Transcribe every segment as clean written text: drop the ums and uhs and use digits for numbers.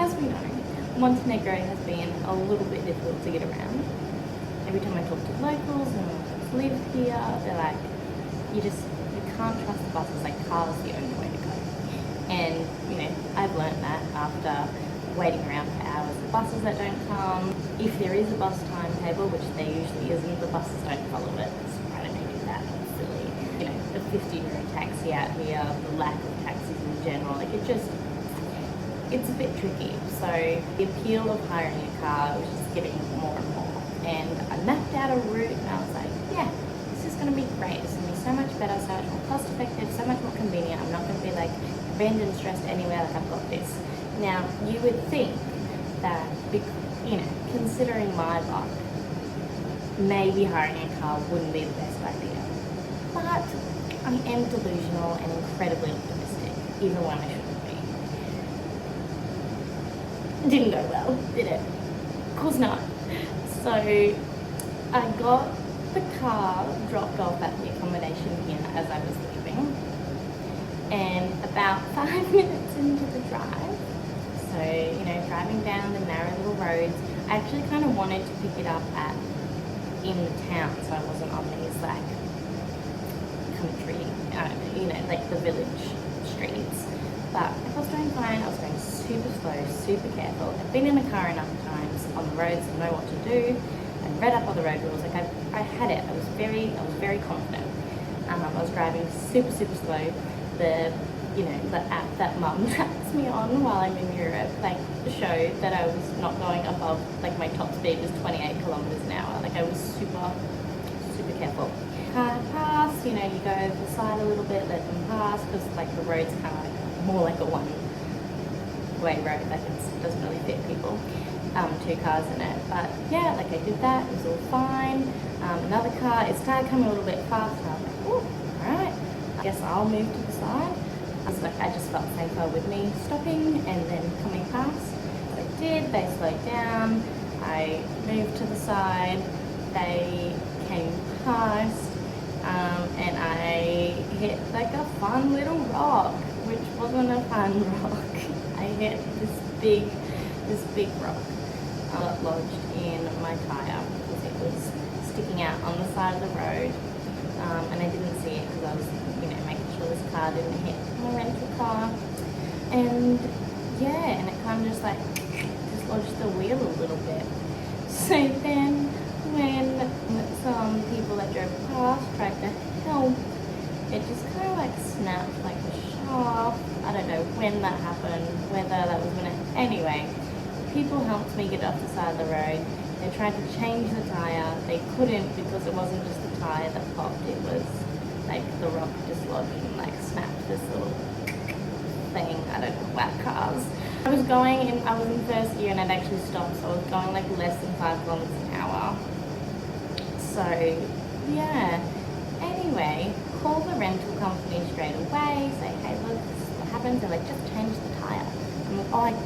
as we know, Montenegro has been a little bit difficult to get around. Every time I talk to locals and locals live here, they're like, you can't trust the buses, like cars are the only way to go. And, I've learned that after waiting around for hours for buses that don't come. If there is a bus timetable, which there usually isn't, the buses don't follow it. So why don't they do that? That's silly. The 50-euro taxi out here, the lack of taxis in general, it's a bit tricky. So the appeal of hiring a car was just getting more and more. And I mapped out a route and I was like, yeah, this is going to be great. It's going to be so much better, so much more cost effective, so much more convenient. I'm not going to be like abandoned, stressed anywhere, like I've got this. Now, you would think that, considering my luck, maybe hiring a car wouldn't be the best idea. But I am delusional and incredibly optimistic, even when I shouldn't be. Didn't go well, did it? Of course not. So I got the car dropped off at the accommodation here as I was leaving, and about 5 minutes into the drive, so driving down the narrow little roads, I actually kind of wanted to pick it up in the town, so I wasn't on these country, like the village streets. But I was doing fine. I was going super slow, super careful. I've been in the car enough times on the roads to know what to do. I read up on the road rules. I had it. I was very confident. I was driving super slow. The app that Mum tracks me on while I'm in Europe, showed that I was not going above, my top speed was 28 kilometers an hour. I was super careful. Car pass, you go over the side a little bit, let them pass, because the road's kind of more like a one-way road, it doesn't really fit people, 2 cars in it. But yeah, I did that, it was all fine. Another car, it started coming a little bit faster. I was like, oh, alright, I guess I'll move to the side. I just felt safer with me stopping and then coming past. So I did, they slowed down, I moved to the side, they came past, and I hit a fun little rock, which wasn't a fun rock. I hit this big rock. I got lodged in my tyre because it was sticking out on the side of the road, and I didn't see it because I was making sure this car didn't hit my rental car. And yeah, and it kind of just dislodged the wheel a little bit. So then when some people that drove past tried to help, it just kind of snapped like a shaft. I don't know when that happened, whether that was when it... Anyway, people helped me get off the side of the road. They tried to change the tyre. They couldn't because it wasn't just the tyre that popped. It was the rock dislodged and snapped this little thing. I don't know, whack cars. I was in first year and I'd actually stopped, so I was going less than 5 kilometers an hour. So yeah, anyway, call the rental company straight away, say, hey look, this is what happened. They're just change the tyre. I'm like, oh,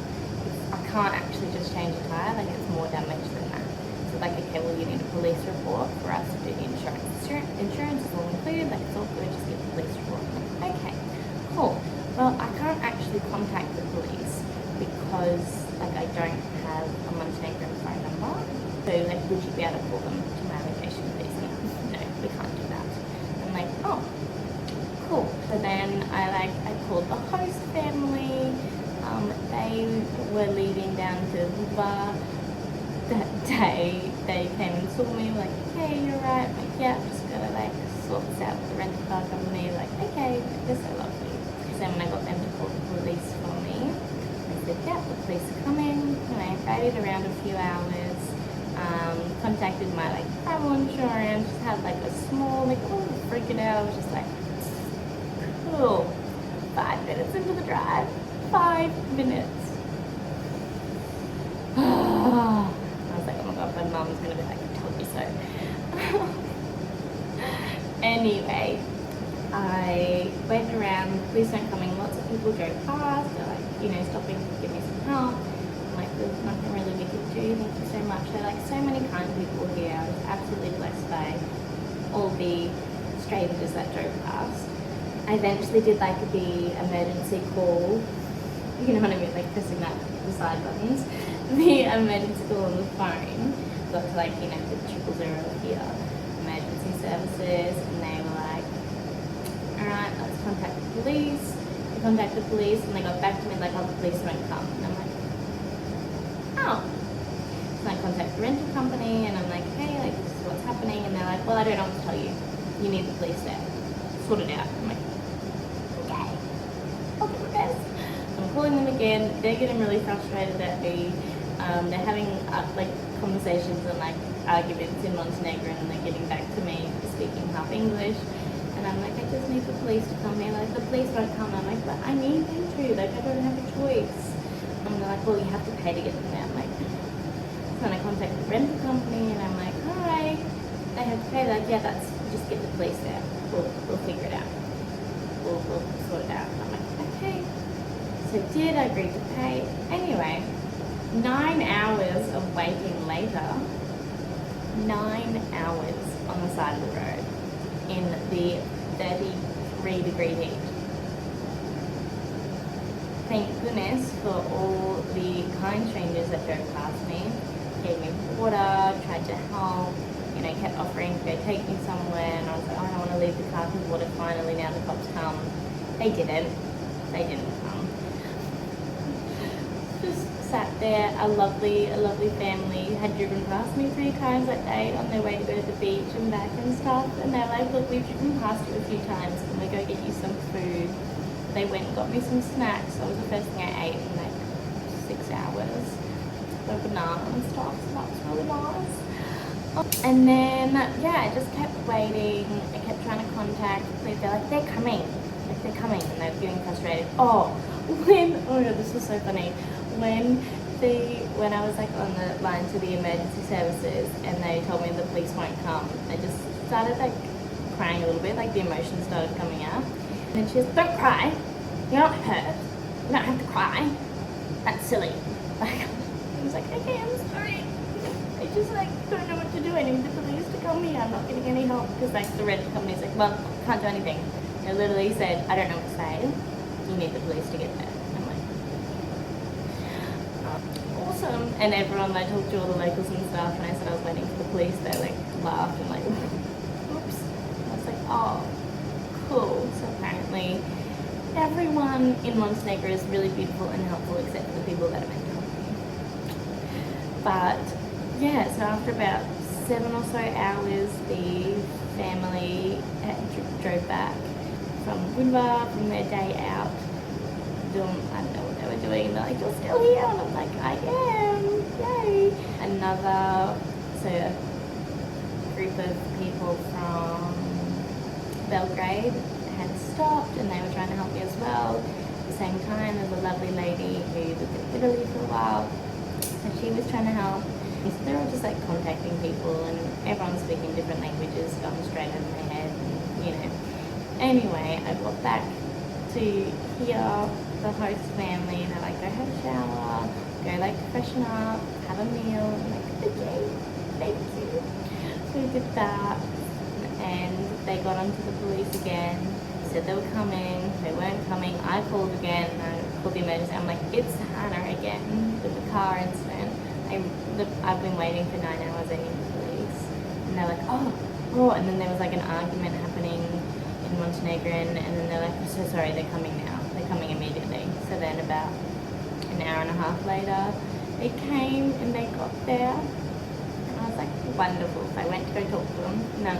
I can't actually just change the tyre, it's more damage than that. So okay, well you need a police report for us to do the insurance. Insurance is all included, it's all good, just get the police report. I'm like, okay, cool. Well, I can't actually contact the police because I don't have a Montenegrin phone number. So would you be able to call them to my location, please? No, we can't do that. I'm like, oh, cool. So then I called the host family. They were leaving down to Luba that day. They came and saw me, hey, you're right. I'm like, yeah, I'm just gonna sort this out with the rental car company. Okay, they're so lovely. So when I got them to call the police for me, I said, yeah, the police are coming. And I waited around a few hours. Contacted my travel insurance, just had a small freaking out. I was just cool. 5 minutes into the drive. 5 minutes. I was oh my god, my mum's gonna be I told you so. Anyway, I went around, police weren't coming, lots of people drove past, they're stopping to give me some help. There's nothing really we could do, thank you so much. They're so many kind people here. I was absolutely blessed by all the strangers that drove past. I eventually did the emergency call you know what I mean, like pressing the side buttons, the emergency call on the phone got to like, you know, the 000 here, emergency services, and they were like, alright, let's contact the police. We contacted the police and they got back to me like, oh, the police won't come. And I'm like, oh. So I contact the rental company and I'm like, hey, like this is what's happening, and they're like, well, I don't know what to tell you. You need the police there. Sort it out. I'm like, okay. I'll do my best. So I'm calling them again. They're getting really frustrated at me. They're having like conversations and like arguments in Montenegrin, and they're getting back to me speaking half English. And I'm like, I just need the police to come here. Like the police won't come. I'm like, but I need them to. Like I don't have a choice. And they're like, well, you have to pay to get them there. I'm like, so then I contact the rental company and I'm like, alright, they have to pay. They're like, yeah, that's just get the police there. We'll figure it out. We'll sort it out. And I'm like, okay. So did I agree to pay? Anyway, 9 hours of waiting later, 9 hours on the side of the road in the 33-degree heat. Thank goodness for all the kind strangers that drove past me, gave me water, tried to help, you know, kept offering to go take me somewhere, and I was like, oh, I don't want to leave the car because what if finally now the cops come? They didn't come. Just sat there, a lovely family had driven past me 3 times that day on their way to go to the beach and back and stuff, and they're like, look, we've driven past you a few times, can we go get you some food? They went and got me some snacks. That was the first thing I ate in like 6 hours. The banana and stuff, so that was really nice. And then, yeah, I just kept waiting. I kept trying to contact the police. They're like, they're coming. Like, they're coming. And they're getting frustrated. Oh my God, this was so funny. When I was like on the line to the emergency services and they told me the police won't come, I just started like crying a little bit, like the emotions started coming out. And she goes, don't cry. You're not hurt. You don't have to cry. That's silly. Like, I was like, okay, I'm sorry. I just like don't know what to do. I need the police to come here. I'm not getting any help because like the rental company's like, well, can't do anything. They literally said, I don't know what to say. You need the police to get there. I'm like, awesome. And everyone, I talked to all the locals and stuff, and I said I was waiting for the police. They like laughed and like, oops. I was like, oh, cool. So apparently everyone in Montenegro is really beautiful and helpful except for the people that are meant to help me. But yeah, so after about 7 or so hours, the family drove back from Woodward from their day out. I don't know what they were doing. They're like, you're still here? And I'm like, I am. Yay. So a group of people from Belgrade had stopped and they were trying to help me as well. At the same time, there was a lovely lady who lived in Italy for a while and she was trying to help. And so they're all just like contacting people and everyone's speaking different languages, going straight over my head, and, you know. Anyway, I got back to hear the host family and they're like, go have a shower, go like freshen up, have a meal. I'm like, okay, thank you. So we did that. And they got onto the police again, said they were coming, they weren't coming. I called again, I called the emergency. I'm like, it's Hannah again with the car incident. I've been waiting for 9 hours, I need the police. And they're like, oh, and then there was like an argument happening in Montenegrin, and then they're like, I'm so sorry, they're coming now. They're coming immediately. So then about an hour and a half later, they came and they got there. I was like, wonderful. So I went to go talk to them. No,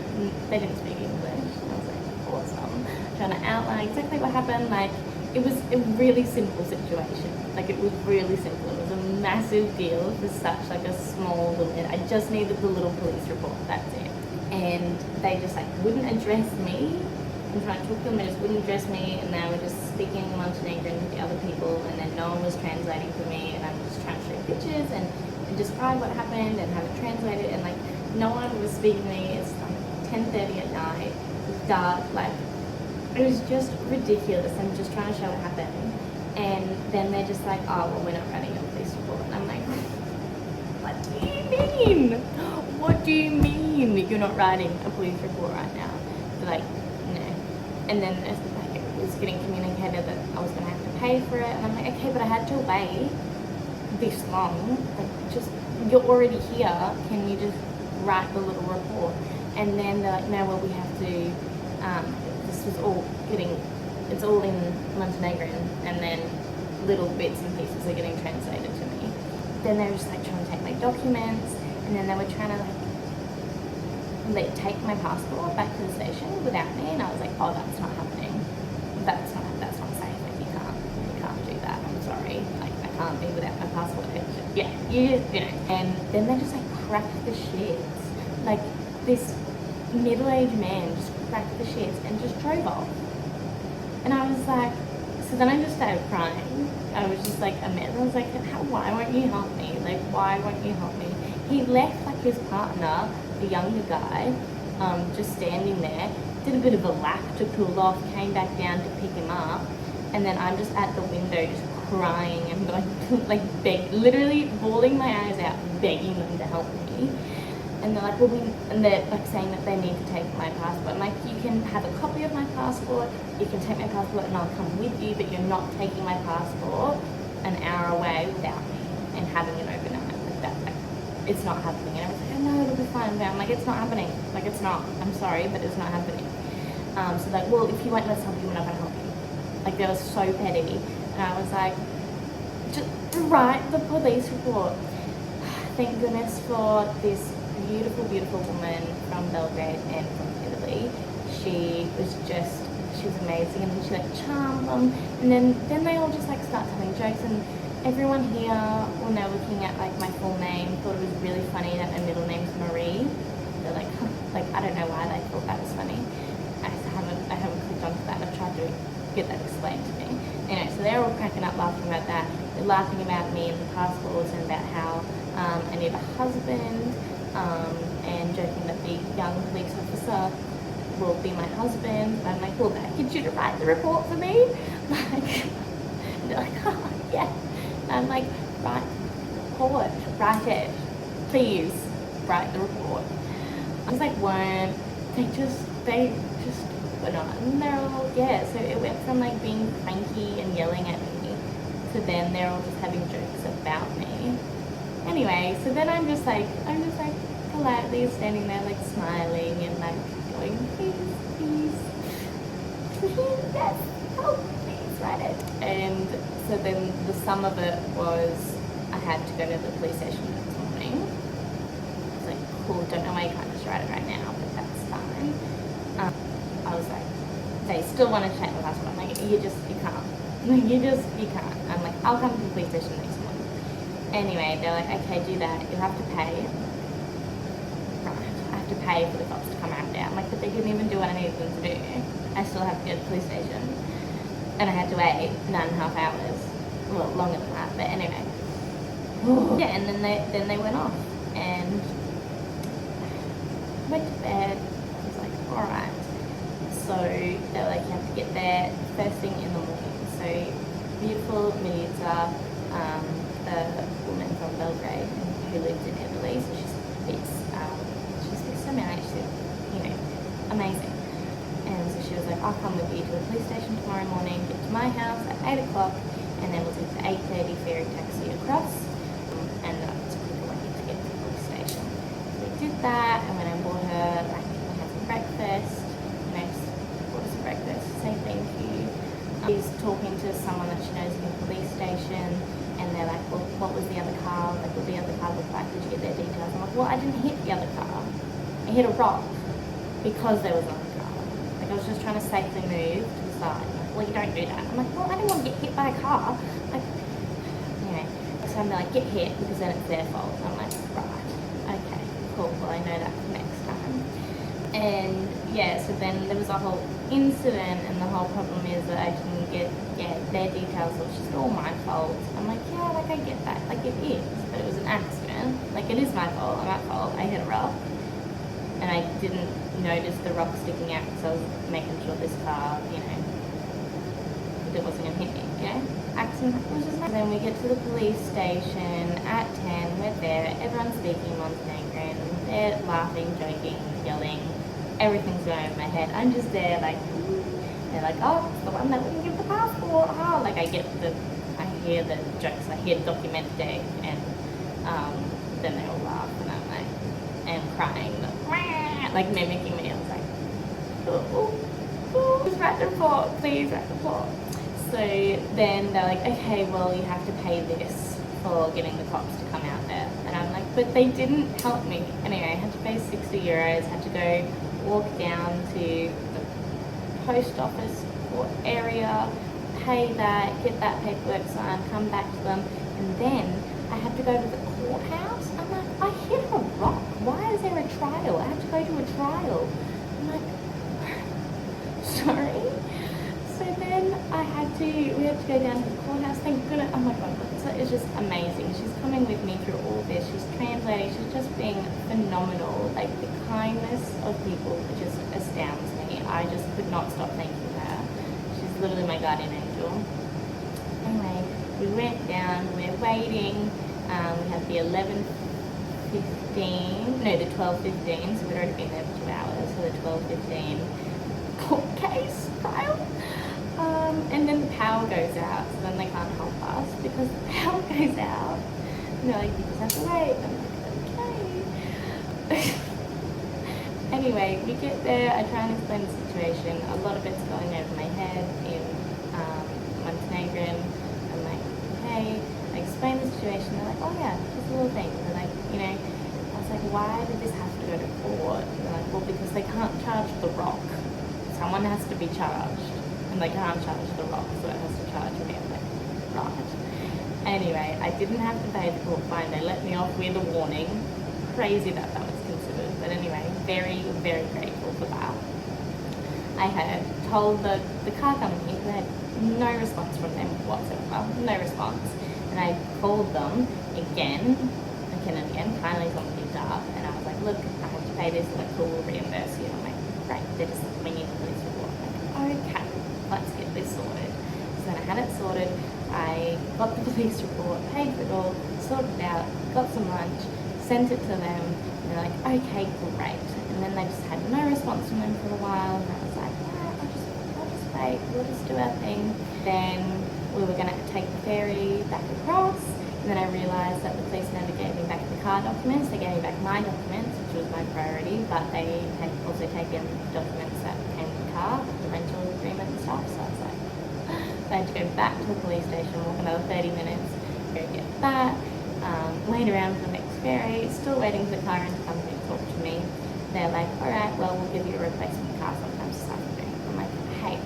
they didn't speak English. I was like, awesome. Trying to outline exactly what happened. Like, it was a really simple situation. Like, it was really simple. It was a massive deal for such like a small little, I just needed the little police report. That's it. And they just like wouldn't address me. I'm trying to talk to them, they just wouldn't address me, and they were just speaking Montenegrin to the other people, and then no one was translating for me, and I'm just trying to show pictures and describe what happened and have it translated, and like no one was speaking to me. It's like 10:30 at night, it's dark, like it was just ridiculous. I'm just trying to show what happened, and then they're just like, oh well, we're not writing a police report. And I'm like, what do you mean? What do you mean that you're not writing a police report right now? They're like, no. And then as the like, it was getting communicated that I was going to have to pay for it, and I'm like, okay, but I had to wait this long. Like, just, you're already here. Can you just write the little report? And then they're like, no, well, we have to. This was all it's all in Montenegrin, and then little bits and pieces are getting translated to me. Then they were just like trying to take my documents, and then they were trying to like take my passport back to the station without me, and I was like, oh, that's not happening. That's not safe. Like, you can't do that. I'm sorry. Like, I can't be without my passport. Yeah, you know. And then they just like cracked the shits. Like, this middle-aged man just cracked the shits and just drove off. And I was like, so then I just started crying. I was just like a mess. I was like, why won't you help me? Like, why won't you help me? He left like his partner, the younger guy, just standing there, did a bit of a lap to cool off, came back down to pick him up, and then I'm just at the window just crying and going, like, literally bawling my eyes out, begging them to help me. And they're like, well, and they're like saying that they need to take my passport. I'm like, you can have a copy of my passport, you can take my passport and I'll come with you, but you're not taking my passport an hour away without me and having it overnight. Like that, like, it's not happening. And I was like, oh, no, it'll be fine. But I'm like, it's not happening. Like, it's not. I'm sorry, but it's not happening. So like, well, if you won't let us help you, we're not going to help you. Like, they were so petty. And I was like, just write the police report. Thank goodness for this beautiful, beautiful woman from Belgrade and from Italy. She was amazing, and then she like charmed them, and then they all just like start telling jokes, and everyone here, when they're looking at like my full name, thought it was really funny that my middle name's Marie. They're like, huh. Like, I don't know why they thought that was funny. I haven't clicked onto that. I've tried to get that explained to me. Anyway, so they're all cracking up laughing about that. They're laughing about me and the passports and about how I need a husband, and joking that the young police officer will be my husband. But I'm like, well, that gets you to write the report for me? Like, they're like, oh, yeah. And I'm like, write it. Please, write the report. I was like, they just went on. And they're all, yeah, so it went from like being cranky and yelling at me to then they're all just having jokes about me. Anyway, so then I'm just like politely standing there like smiling and like going, please, yes, help, please write it. And so then the sum of it was I had to go to the police station the next morning. I was like, cool, don't know why you can't just write it right now, but that's fine. I was like, they still want to check my passport. I'm like, you can't. You can't. I'm like, I'll come to the police station next morning. Anyway, they're like, okay, do that. You have to pay. Right, I have to pay for the cops to come out there. I'm like, but they didn't even do what I needed them to do. I still have to go to the police station. And I had to wait 9.5 hours. Well, longer than that, but anyway. Yeah, and then they went off. And I went to bed. I was like, alright. So they were like, you have to get there first thing in the morning. So beautiful Milica, the woman from Belgrade who lived in Italy, so she speaks so many, she's, amazing. And so she was like, I'll come with you to the police station tomorrow morning, get to my house at 8 o'clock, and then we'll take the 8:30 ferry taxi across, and that's a quicker way to get to the police station. So we did that, and when I bought her, like, we had some breakfast, bought us some breakfast, say thank you. She's talking to someone that she knows in the police station, and they're like, well, what was the other car? Like, what did the other car look like? Did you get their details? I'm like, well, I didn't hit the other car. I hit a rock because there was another car. Like, I was just trying to safely move to the side. Like, well, you don't do that. I'm like, well, I didn't want to get hit by a car. Like, anyway. So I'm like, get hit because then it's their fault. I'm like, right, okay, cool. Well, I know that for next time. And yeah, so then there was a whole incident, and the whole problem is that I didn't get their details, which is all my fault. I'm like, yeah, like, I get that, like, it is, but it was an accident. Like, it is my fault. I'm at fault. I hit a rock, and I didn't notice the rock sticking out because I was making sure this car, it wasn't gonna hit me. Accident was just. Then we get to the police station at 10. We're there. Everyone's speaking Montenegrin. They're laughing, joking, yelling. Everything's going over my head. I'm just there like, They're like, oh, it's the one that wouldn't give the passport. Oh, like I hear the jokes. I hear documente, and then they all laugh, and I'm like, and crying, like mimicking me. I was like, oh, just write the report, please write the report. So then they're like, okay, well you have to pay this for getting the cops to come out there. And I'm like, but they didn't help me. Anyway, I had to pay 60 euros, had to go walk down to the post office or area, pay that, get that paperwork signed, come back to them, and then I had to go to the courthouse. I'm like, I hit a rock. Why is there a trial? I have to go to a trial. I'm like, sorry. So then we had to go down to the courthouse. Thank goodness. Oh my God, it's just amazing. She's coming with me through all this. She's translating. She's just being phenomenal. Like the kindness of people just astounds me. I just could not stop thanking her. She's literally my guardian angel. Anyway, we went down. We're waiting. We had the 12:15. So we'd already been there for 2 hours. So the 12:15 court case trial. And then the power goes out, so then they can't help us because the power goes out. And they're like, you just have to wait. I'm like, okay. Anyway, we get there, I try and explain the situation. A lot of it's going over my head in Montenegrin. I'm like, okay. I explain the situation. They're like, oh yeah, just a little thing. They're like, I was like, why did this have to go to court? And they're like, well, because they can't charge the rock. Someone has to be charged. And they can't charge the rock, so it has to charge me. I'm like, right. Anyway, I didn't have to pay the court fine. They let me off with a warning. Crazy that was considered. But anyway, very, very grateful for that. I had told the car company, who had no response from them whatsoever. No response. And I called them again. Finally someone picked up. And I was like, look, I have to pay this. They're like, cool, we'll reimburse you. I'm like, great. They're just like, we need the police report. I'm like, okay. Let's get this sorted. So then I had it sorted. I got the police report, paid for it all, sorted it out, got some lunch, sent it to them, and they're like, okay, great. And then they just had no response from them for a while, and I was like, yeah, I'll just wait, we'll just do our thing. Then we were going to take the ferry back across, and then I realised that the police never gave me back the car documents. They gave me back my documents, which was my priority, but they had also taken documents that came with the car, the rental agreement and stuff. So I was like, so I had to go back to the police station, walk another 30 minutes, go get that, wait around for the next ferry, still waiting for the car to come and talk to me. They're like, all right, well, we'll give you a replacement car sometime this afternoon. I'm like, hey,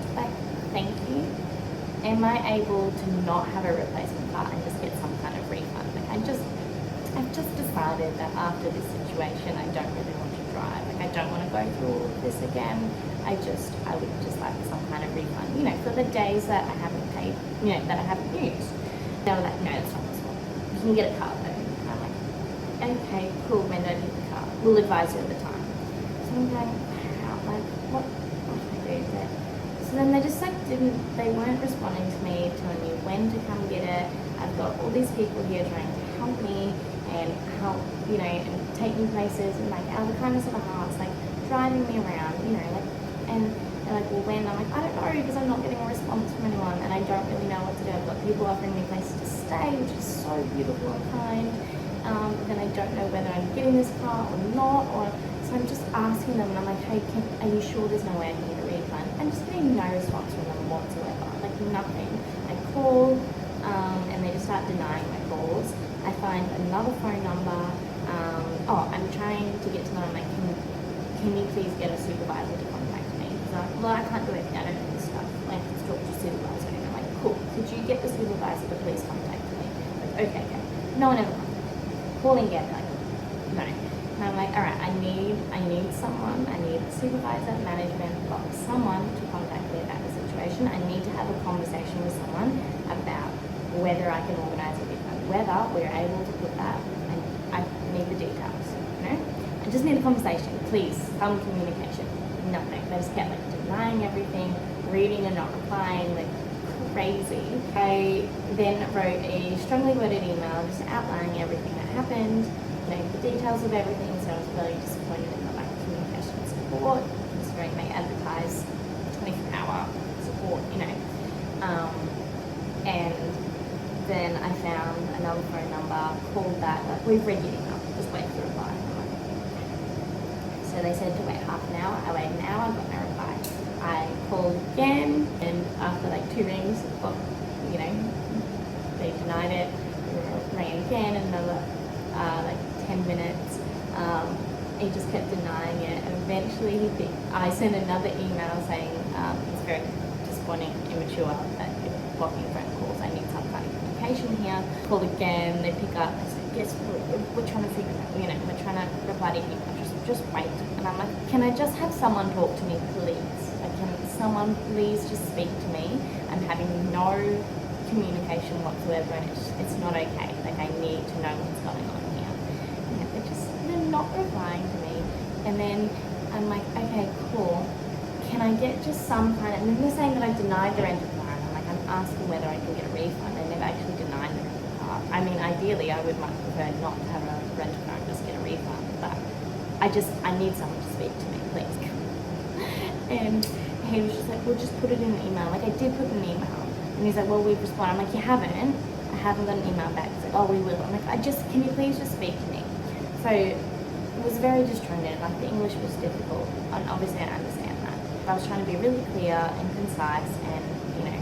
thank you. Am I able to not have a replacement car and just get some kind of refund? Like, I've just decided that after this situation, I don't really want to drive. Like, I don't want to go through all of this again. I would just like some kind of refund, for the days that I haven't paid, that I haven't used. They were like, no, that's not possible. You can get a car though. And I'm like, okay, cool, when do I need the car? We'll advise you at the time. So I'm going, wow, like, what do I do there? So then they just they weren't responding to me, telling me when to come get it. I've got all these people here trying to help me and help, and take me places and like out of the kindness of the hearts, like driving me around, and they're like, well, when? I'm like, I don't know, because I'm not getting a response from anyone and I don't really know what to do. I've got people offering me places to stay, which is so beautiful and kind. But then I don't know whether I'm getting this car or not, so I'm just asking them and I'm like, hey, are you sure there's no way I can get a refund? I'm just getting no response from them whatsoever, like nothing. I call and they just start denying my calls. I find another phone number. I'm trying to get to them. I'm like, can you please get a supervisor to contact me? Well, I can't do it. I don't know this stuff. I have to talk to a supervisor. And I'm like, cool. Could you get the supervisor to please contact me? Like, okay. No one ever contacted me. Calling again, like, no. And I'm like, all right. I need someone. I need a supervisor, management, someone to contact me about the situation. I need to have a conversation with someone about whether I can organise a refund, whether we're able to put that. And I need the details. I just need a conversation, please, some communication. Nothing. They just kept like denying everything, reading and not replying, like crazy. I then wrote a strongly worded email just outlining everything that happened, the details of everything. So I was really disappointed in the lack of communication support, considering they advertise 24-hour support, you know. And then I found another phone number, called that, like, we've read your email, just wait for a reply. I'm like, okay. So they said to wait half an hour. I waited an hour, got no reply. I called again, and after like 2 rings, well, you know, they denied it. Rang again, another like 10 minutes. He just kept denying it, and eventually I sent another email saying it's very disappointing, immature that you're blocking phone calls. I need some kind of communication here. Called again, they pick up. I said, yes, we're trying to figure it out. You know, we're trying to reply to you. Just wait. And I'm like, can I just have someone talk to me, please? Like, can someone please just speak to me? I'm having no communication whatsoever, and it's not okay. Like, I need to know what's going on here. And they're not replying to me. And then I'm like, okay, cool. Can I get just some kind of, and then they're saying that I denied the rental car, and I'm like, I'm asking whether I can get a refund, and they've actually denied the rental car. I mean, ideally, I would much prefer not to have a rental car and just get a refund, but I need someone to speak to me, please. And he was just like, we'll just put it in an email. Like, I did put an email. And he's like, well, we've responded. I'm like, you haven't? I haven't got an email back. He's like, oh, we will. I'm like, can you please just speak to me? So it was very disjointed. Like, the English was difficult. And obviously, I understand that. But I was trying to be really clear and concise and, you know,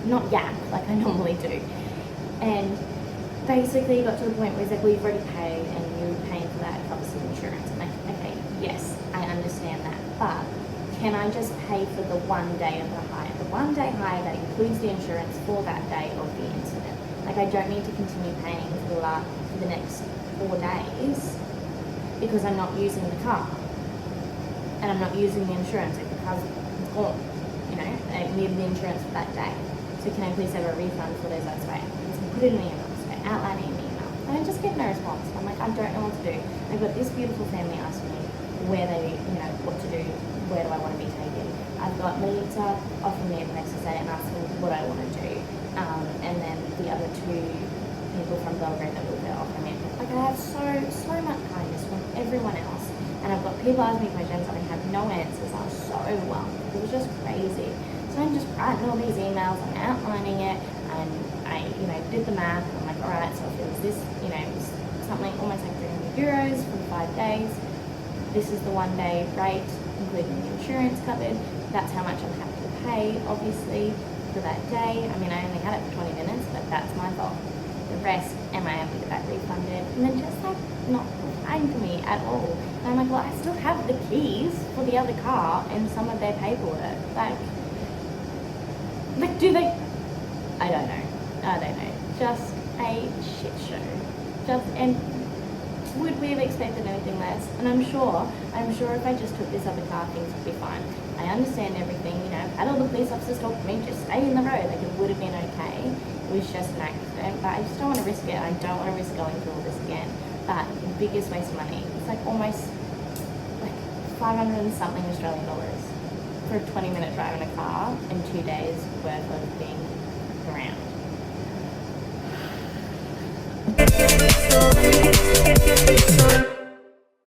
not yak like I normally do. And basically, got to the point where he's like, well, you've already paid, and you're paying for that, covers the insurance. I'm like, okay, yes, I understand that. But can I just pay for the 1 day of the hire? The 1 day hire that includes the insurance for that day of the incident. Like, I don't need to continue paying for the next 4 days because I'm not using the car. And I'm not using the insurance. Like, the car's gone. You know, I need the insurance for that day. So can I please have a refund for those days? Right. So put it in the email. So outlining in the email. And I just get no response. I'm like, I don't know what to do. I've got this beautiful family asking me where they, you know, what to do. Where do I want to be taken? I've got Melita offering me a place to stay and asking what I want to do. And then the other 2 people from Belgrade that were there offering me. Like, I have so much kindness from everyone else. And I've got people asking me questions and I have no answers. I was so overwhelmed. It was just crazy. So I'm just writing all these emails, I'm outlining it, and I, you know, did the math. And I'm like, all right, so if it was this, you know, it was something almost like €300 for 5 days. This is the 1 day rate, including the insurance covered. That's how much I'm happy to pay, obviously, for that day. I mean, I only had it for 20 minutes, but that's my fault. The rest, am I able to get that refunded? And then just like not replying to me at all. And I'm like, well, I still have the keys for the other car and some of their paperwork. Like do they? I don't know. Just a shit show. And would we have expected anything less? And I'm sure if I just took this other car, things would be fine. I understand everything, you know, I've had all the police officers talk to me, just stay in the road, like it would have been okay. It was just an accident, but I just don't want to risk it. I don't want to risk going through all this again. But the biggest waste of money, it's like almost like 500 and something Australian dollars for a 20-minute drive in a car and 2 days worth of being around.